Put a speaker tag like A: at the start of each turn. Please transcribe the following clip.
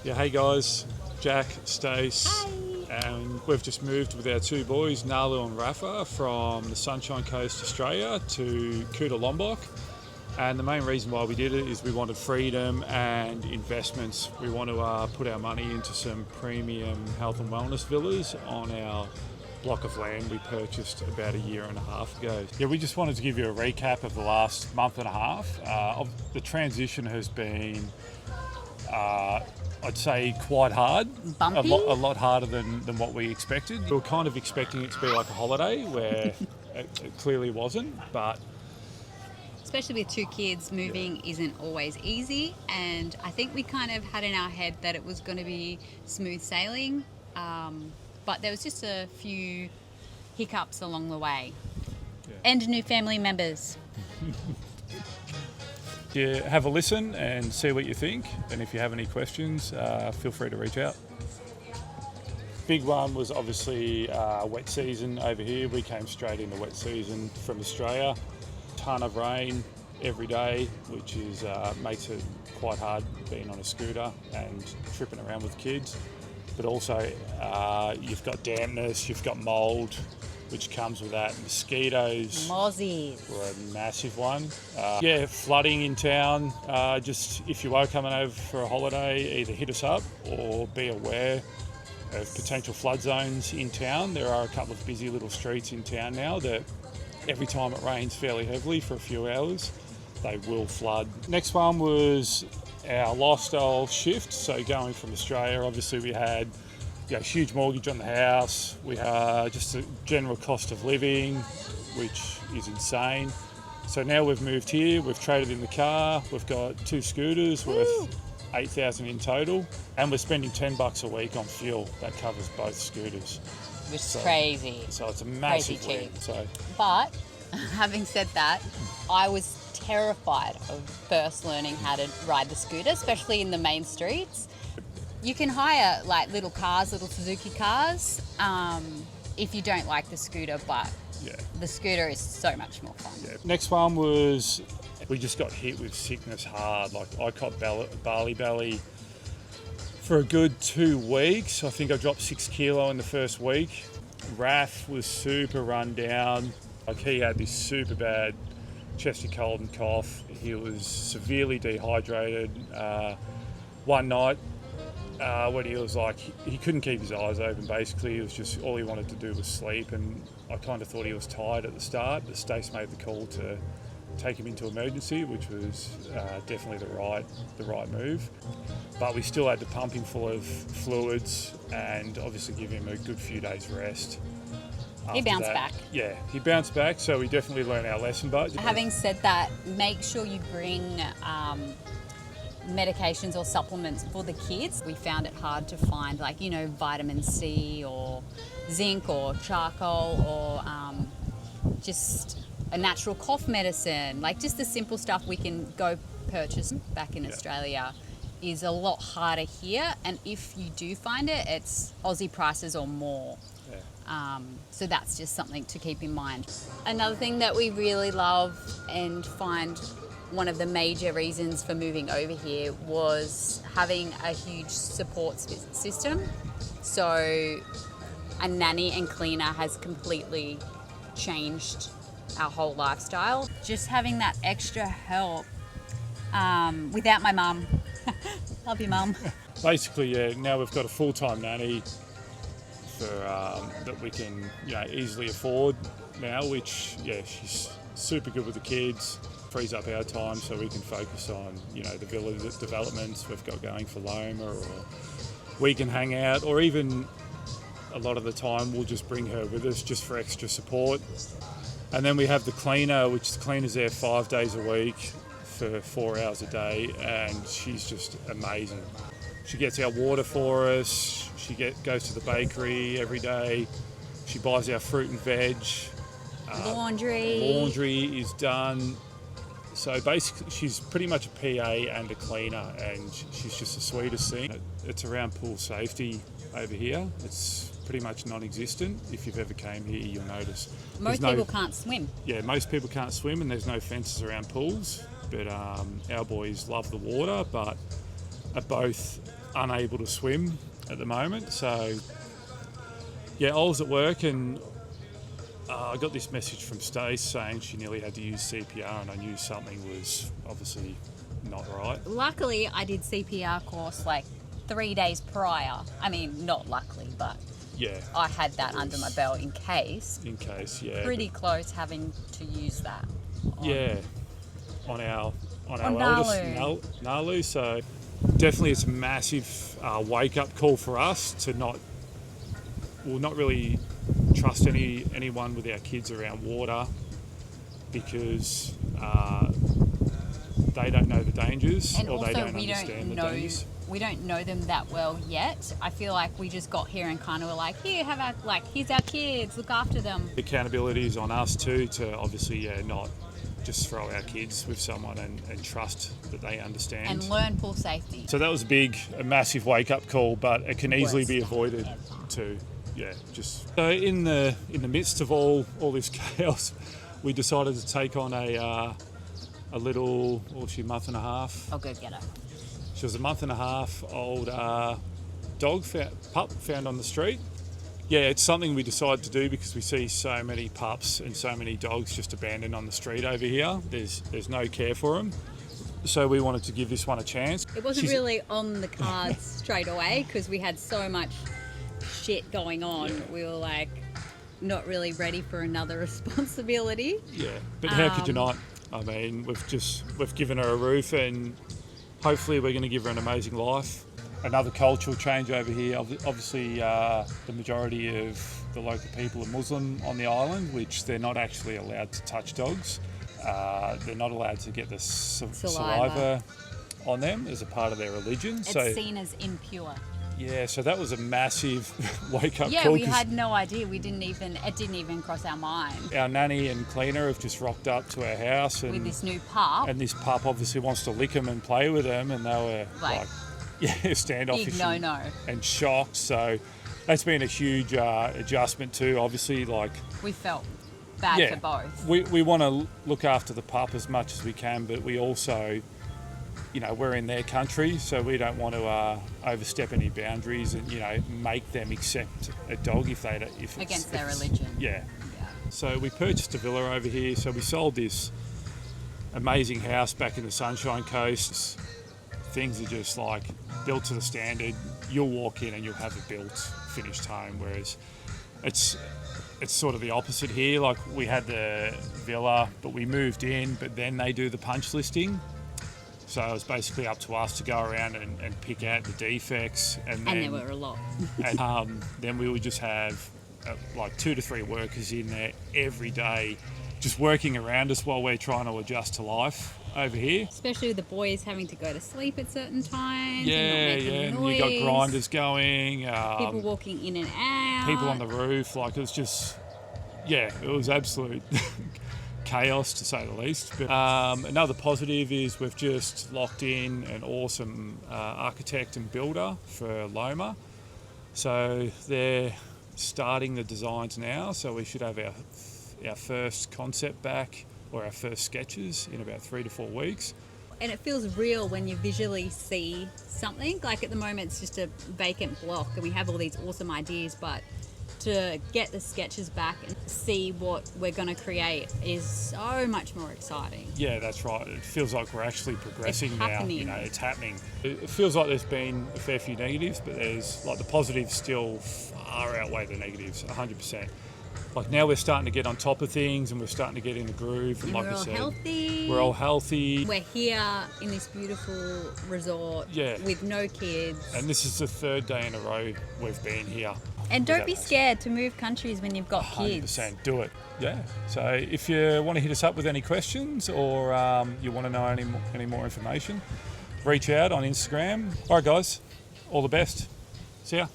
A: Yeah, hey guys, Jack, Stace,
B: Hi.
A: and we've just moved with our two boys, Nalu and Rafa, from the Sunshine Coast, Australia, to Lombok. And the main reason why we did it is we wanted freedom and investments. We want to put our money into some premium health and wellness villas on our block of land we purchased about a year and a half ago. Yeah, we just wanted to give you a recap of the last month and a half. The transition has been I'd say quite hard.
B: Bumpy?
A: A lot harder than what we expected. We were kind of expecting it to be like a holiday where it clearly wasn't, but
B: Especially with two kids, moving isn't always easy, and I think we kind of had in our head that it was going to be smooth sailing, but there was just a few hiccups along the way.
A: Yeah.
B: And new family members.
A: Yeah, have a listen and see what you think. And if you have any questions, feel free to reach out. Big one was obviously wet season over here. We came straight into wet season from Australia. Ton of rain every day, which is makes it quite hard being on a scooter and tripping around with kids. But also you've got dampness, you've got mould, which comes with that. Mosquitoes
B: Mozzies.
A: were a massive one. Flooding in town. Just if you are coming over for a holiday, either hit us up or be aware of potential flood zones in town. There are a couple of busy little streets in town now that every time it rains fairly heavily for a few hours, they will flood. Next one was our lifestyle shift. So going from Australia, obviously we had huge mortgage on the house. We had just a general cost of living, which is insane. So now we've moved here, we've traded in the car, we've got two scooters worth $8,000 in total, and we're spending $10 a week on fuel. That covers both scooters.
B: Which is crazy.
A: So it's a massive
B: Crazy
A: win.
B: cheap.
A: So
B: But having said that, I was terrified of first learning how to ride the scooter, especially in the main streets. You can hire like little Suzuki cars, if you don't like the scooter, but the scooter is so much more fun.
A: yeah. Next one was we just got hit with sickness hard. Like I caught barley belly for a good 2 weeks. I think I dropped 6 kilo in the first week. Raf was super run down. Like he had this super bad chesty cold and cough. He was severely dehydrated. One night, when he was like, he couldn't keep his eyes open basically. It was just all he wanted to do was sleep, and I kind of thought he was tired at the start, but Stace made the call to take him into emergency, which was definitely the right move. But we still had to pump him full of fluids and obviously give him a good few days rest.
B: He bounced back.
A: Yeah, he bounced back, so we definitely learned our lesson. But
B: Having said that, make sure you bring medications or supplements for the kids. We found it hard to find vitamin C or zinc or charcoal or just a natural cough medicine. Like just the simple stuff we can go purchase back in Australia is a lot harder here, and if you do find it, it's Aussie prices or more. So that's just something to keep in mind. Another thing that we really love and find one of the major reasons for moving over here was having a huge support system. So a nanny and cleaner has completely changed our whole lifestyle. Just having that extra help without my mum. Love you, Mum.
A: Basically, now we've got a full-time nanny for that we can easily afford now, which she's super good with the kids, frees up our time so we can focus on the villa developments we've got going for Loma, or we can hang out, or even a lot of the time we'll just bring her with us just for extra support. And then we have the cleaner, which the cleaner's there 5 days a week for 4 hours a day, and she's just amazing. She gets our water for us. She goes to the bakery every day. She buys our fruit and veg. Laundry is done. So basically, she's pretty much a PA and a cleaner, and she's just the sweetest thing. It's around pool safety over here. It's pretty much non-existent. If you've ever came here, you'll notice.
B: Most people can't swim.
A: Yeah, most people can't swim, and there's no fences around pools. But our boys love the water, but are both unable to swim at the moment. So yeah, I was at work and I got this message from Stace saying she nearly had to use CPR, and I knew something was obviously not right.
B: Luckily, I did CPR course like 3 days prior. I mean, not luckily, but
A: Yeah.
B: I had that under my belt in case.
A: In case, yeah.
B: Pretty close having to use that.
A: On our
B: On
A: eldest
B: Nalu.
A: Nalu. So definitely it's a massive wake up call for us to not really trust anyone with our kids around water, because they don't know the dangers,
B: And
A: or
B: also
A: they don't
B: we
A: understand
B: don't
A: the
B: know
A: dangers.
B: we don't know them that well yet. I feel like we just got here and kind of were like, here's our kids, look after them.
A: The accountability is on us too, to obviously not just throw our kids with someone and trust that they understand.
B: And learn pool safety.
A: So that was a massive wake up call, but it can easily
B: Worst
A: be
B: thing
A: avoided
B: ever.
A: too. Yeah, so in the midst of all this chaos, we decided to take on a little, what was she, month and a half?
B: I'll go get her.
A: She was a month and a half old pup found on the street. Yeah, it's something we decided to do because we see so many pups and so many dogs just abandoned on the street over here. There's no care for them. So we wanted to give this one a chance.
B: It wasn't really on the cards straight away because we had so much shit going on.
A: Yeah.
B: We were like not really ready for another responsibility.
A: Yeah, but how could you not? I mean, we've given her a roof, and hopefully we're going to give her an amazing life. Another cultural change over here. Obviously, the majority of the local people are Muslim on the island, which they're not actually allowed to touch dogs. They're not allowed to get the saliva on them as a part of their religion.
B: It's seen as impure.
A: Yeah, so that was a massive wake-up
B: Yeah,
A: call.
B: we had no idea. It didn't even cross our mind.
A: Our nanny and cleaner have just rocked up to our house
B: With this new pup.
A: and this pup obviously wants to lick them and play with them, and they were standoffish
B: Big no.
A: and shocked. So that's been a huge adjustment too. Obviously,
B: We felt bad for both.
A: we want to look after the pup as much as we can, but we also, we're in their country, so we don't want to overstep any boundaries and make them accept a dog if it's
B: Against their religion.
A: Yeah. So we purchased a villa over here. So we sold this amazing house back in the Sunshine Coast. Things are just built to the standard. You'll walk in and you'll have a built, finished home, whereas it's sort of the opposite here. We had the villa, but we moved in, but then they do the punch listing. So it was basically up to us to go around and pick out the defects. And
B: there were a lot.
A: And then we would just have 2 to 3 workers in there every day, just working around us while we're trying to adjust to life over here.
B: Especially with the boys having to go to sleep at certain times.
A: Yeah,
B: and not making
A: and
B: noise.
A: you got grinders going.
B: People walking in and out.
A: People on the roof. It was just, it was absolute chaos to say the least. But another positive is we've just locked in an awesome architect and builder for Loma. So they're starting the designs now. So we should have our first concept back, or our first sketches, in about 3 to 4 weeks.
B: And it feels real when you visually see something. At the moment it's just a vacant block and we have all these awesome ideas, but to get the sketches back and see what we're going to create is so much more exciting.
A: Yeah, that's right. It feels like we're actually progressing
B: It's
A: now.
B: happening.
A: It's happening. It feels like there's been a fair few negatives, but there's the positives still far outweigh the negatives, 100%. Now we're starting to get on top of things and we're starting to get in the groove. And
B: we're all healthy.
A: We're all healthy.
B: We're here in this beautiful resort with no kids.
A: And this is the 3rd day in a row we've been here.
B: And don't be scared to move countries when you've got kids.
A: 100%, do it. Yeah. So if you want to hit us up with any questions, or you want to know any more information, reach out on Instagram. All right, guys. All the best. See ya.